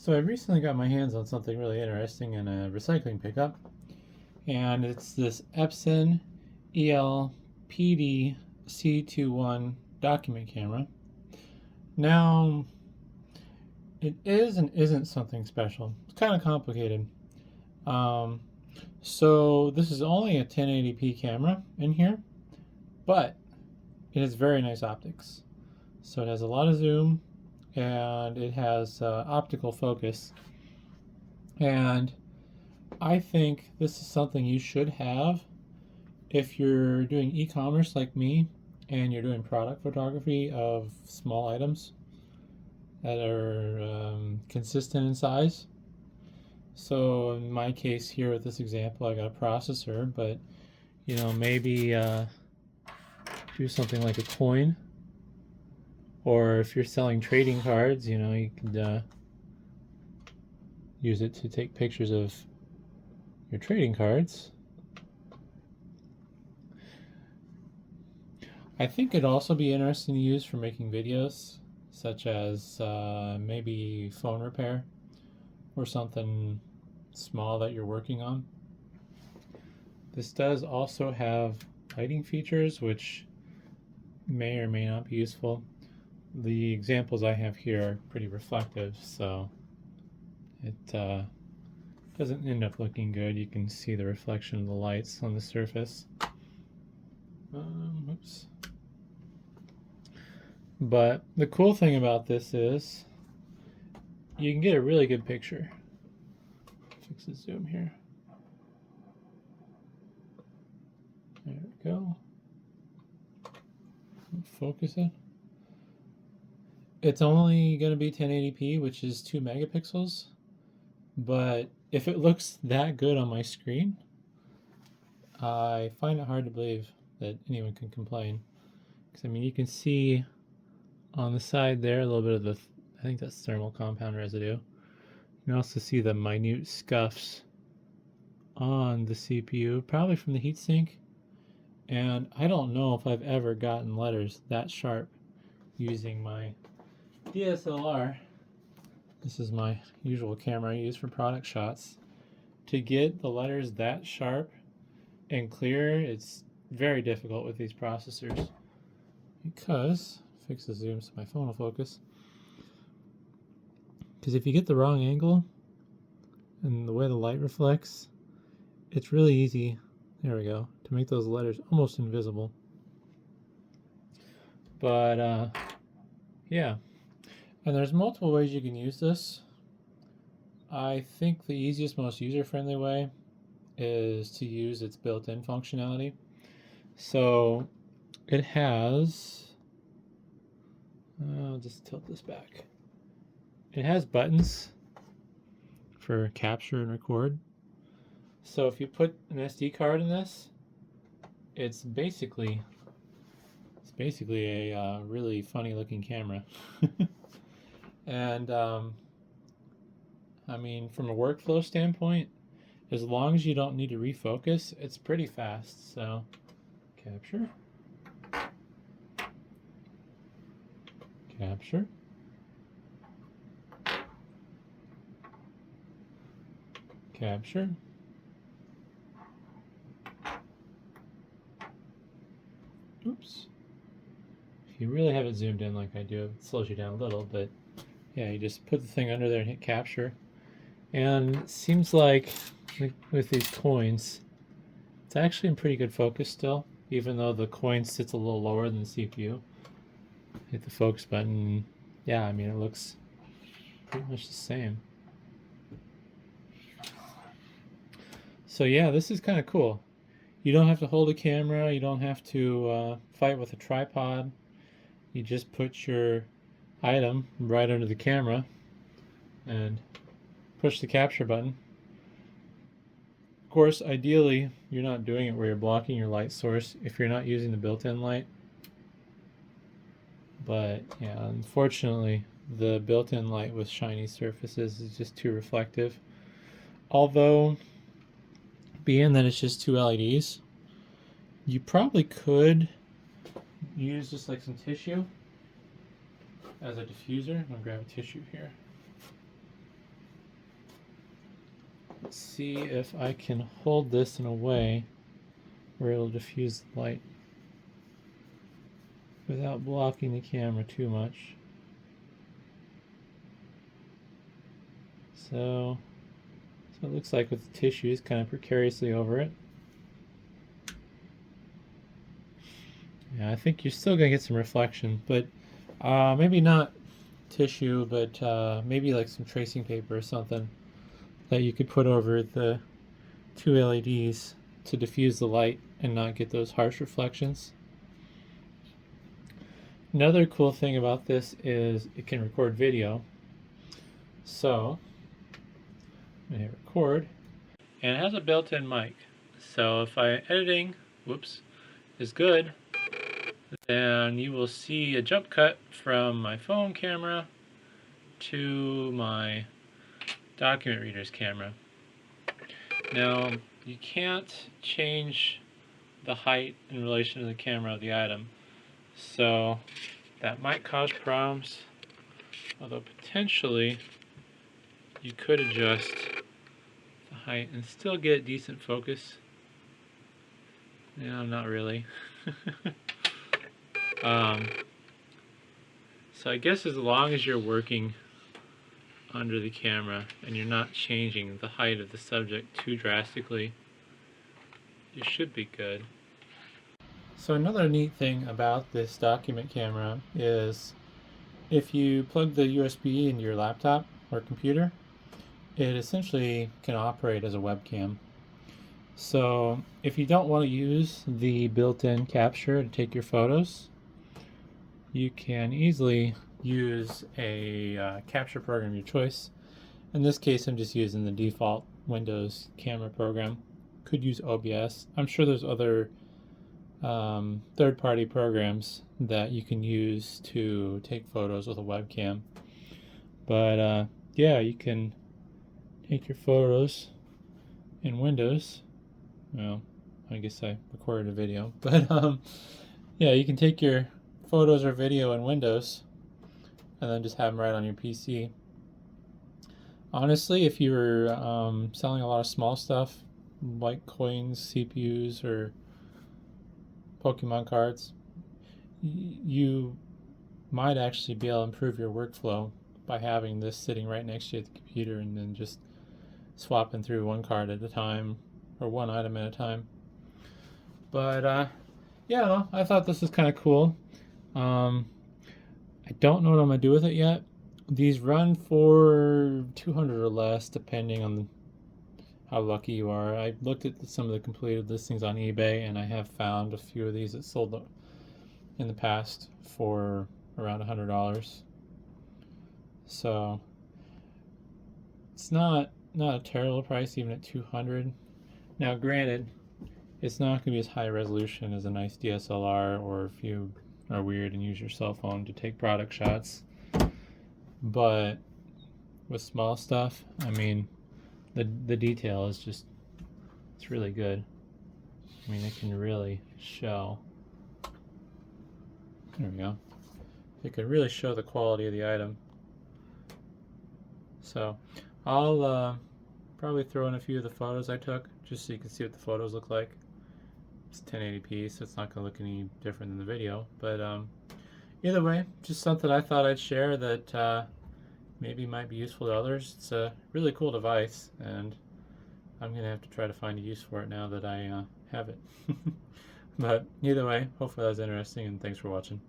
So I recently got my hands on something really interesting in a recycling pickup, and it's this Epson ELPDC21 document camera. Now, it is and isn't something special. It's kind of complicated. Um, so this is only a 1080p camera in here, but it has very nice optics. So it has a lot of zoom, and it has optical focus. And I think this is something you should have if you're doing e-commerce like me and you're doing product photography of small items that are consistent in size. So in my case here with this example, I got a processor, but maybe do something like a coin, or if you're selling trading cards, you could use it to take pictures of your trading cards. I think it'd also be interesting to use for making videos, such as maybe phone repair or something small that you're working on. This does also have lighting features, which may or may not be useful. The examples I have here are pretty reflective, so it doesn't end up looking good. You can see the reflection of the lights on the surface. Oops. But the cool thing about this is you can get a really good picture. Fix the zoom here. There we go. Focus it. It's only going to be 1080p, which is 2 megapixels. But if it looks that good on my screen, I find it hard to believe that anyone can complain. Because, I mean, you can see on the side there a little bit of the, I think that's thermal compound residue. You can also see the minute scuffs on the CPU, probably from the heatsink. And I don't know if I've ever gotten letters that sharp using my DSLR. This is my usual camera I use for product shots. To get the letters that sharp and clear, it's very difficult with these processors. Because, fix the zoom so my phone will focus. Because if you get the wrong angle and the way the light reflects, it's really easy, there we go, to make those letters almost invisible. But yeah, and there's multiple ways you can use this. I think the easiest, most user-friendly way is to use its built-in functionality. So it has, I'll just tilt this back. It has buttons for capture and record. So if you put an SD card in this, it's basically a really funny looking camera. And I mean, from a workflow standpoint, as long as you don't need to refocus, it's pretty fast. So capture, capture, capture. Oops. If you really have it zoomed in like I do, it slows you down a little, but yeah, you just put the thing under there and hit capture. And it seems like with these coins, it's actually in pretty good focus still, even though the coin sits a little lower than the CPU. Hit the focus button. Yeah, I mean, it looks pretty much the same. So yeah, this is kind of cool. You don't have to hold a camera. You don't have to fight with a tripod. You just put your item right under the camera and push the capture button. Of course, ideally, you're not doing it where you're blocking your light source if you're not using the built-in light. But yeah, unfortunately, the built-in light with shiny surfaces is just too reflective. Although, being that it's just 2 LEDs, you probably could use just like some tissue as a diffuser. I'm gonna grab a tissue here. Let's see if I can hold this in a way where it'll diffuse the light without blocking the camera too much. So it looks like with the tissues kind of precariously over it. Yeah, I think you're still gonna get some reflection, but maybe not tissue, but maybe like some tracing paper or something that you could put over the two LEDs to diffuse the light and not get those harsh reflections. Another cool thing about this is it can record video. So I'm gonna hit record, and it has a built-in mic. So if editing, is good, then you will see a jump cut from my phone camera to my document reader's camera. Now, you can't change the height in relation to the camera of the item, so that might cause problems, although potentially you could adjust the height and still get decent focus. No, not really. So I guess as long as you're working under the camera and you're not changing the height of the subject too drastically, you should be good. So another neat thing about this document camera is if you plug the USB into your laptop or computer, it essentially can operate as a webcam. So if you don't want to use the built-in capture to take your photos, you can easily use a capture program of your choice. In this case, I'm just using the default Windows camera program. Could use OBS. I'm sure there's other third-party programs that you can use to take photos with a webcam. But yeah, you can take your photos in Windows. Well, I guess I recorded a video, but yeah, you can take your photos or video in Windows and then just have them right on your PC. Honestly, if you're selling a lot of small stuff like coins, CPUs, or Pokemon cards, you might actually be able to improve your workflow by having this sitting right next to you at the computer and then just swapping through one card at a time or one item at a time. But yeah, I thought this was kind of cool. I don't know what I'm going to do with it yet. These run for $200 or less depending on how lucky you are. I looked at some of the completed listings on eBay, and I have found a few of these that sold in the past for around $100. So it's not a terrible price even at $200. Now granted, it's not going to be as high resolution as a nice DSLR, or if you are weird and use your cell phone to take product shots. But with small stuff, I mean, the detail is just, it's really good. I mean, it can really show. There we go. It can really show the quality of the item. So I'll probably throw in a few of the photos I took just so you can see what the photos look like. It's 1080p, so it's not going to look any different than the video. But either way, just something I thought I'd share that maybe might be useful to others. It's a really cool device, and I'm going to have to try to find a use for it now that I have it. But either way, hopefully that was interesting, and thanks for watching.